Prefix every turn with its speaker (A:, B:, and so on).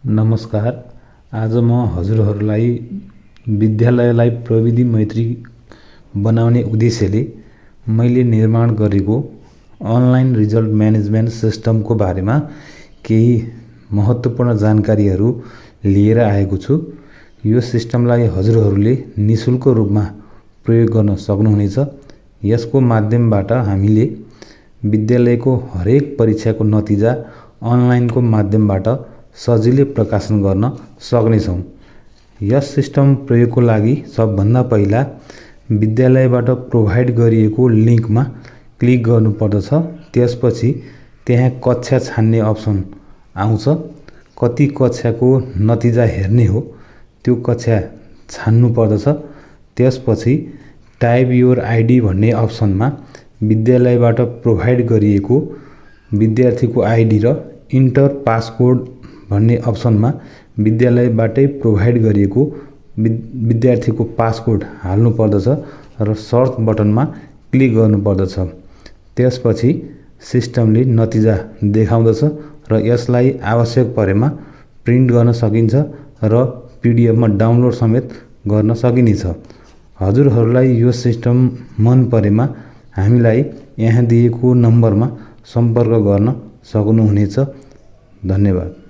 A: नमस्कार। आज म हजुरहरूलाई विद्यालयलाई प्रविधि मैत्री बनाउने उद्देश्यले मैले निर्माण गरेको अनलाइन रिजल्ट म्यानेजमेन्ट सिस्टमको बारेमा केही महत्त्वपूर्ण जानकारीहरू लिएर आएको छु। यो सिस्टमलाई हजुरहरूले निशुल्क रूपमा प्रयोग गर्न सक्नुहुनेछ। यसको माध्यमबाट हामीले विद्यालयको हरेक परीक्षाको नतिजा अनलाइनको माध्यमबाट सजिलै प्रकाशन गर्न सक्नेछौँ। यस सिस्टम प्रयोगको लागि सबभन्दा पहिला विद्यालयबाट प्रोभाइड गरिएको लिङ्कमा क्लिक गर्नुपर्दछ। त्यसपछि त्यहाँ कक्षा छान्ने अप्सन आउँछ। कति कक्षाको नतिजा हेर्ने हो त्यो कक्षा छान्नु पर्दछ। त्यसपछि टाइप योर आइडी भन्ने अप्सनमा विद्यालयबाट प्रोभाइड गरिएको विद्यार्थीको आइडी र इन्टर पासकोड भन्ने अप्सनमा विद्यालयबाटै प्रोभाइड गरिएको विद्यार्थीको पासकोड हाल्नु पर्दछ र सर्च बटनमा क्लिक गर्नुपर्दछ। त्यसपछि सिस्टमले नतिजा देखाउँदछ र यसलाई आवश्यक परेमा प्रिन्ट गर्न सकिन्छ र पिडिएफमा डाउनलोड समेत गर्न सकिनेछ। हजुरहरूलाई यो सिस्टम मन परेमा हामीलाई यहाँ दिएको नम्बरमा सम्पर्क गर्न सक्नुहुनेछ। धन्यवाद।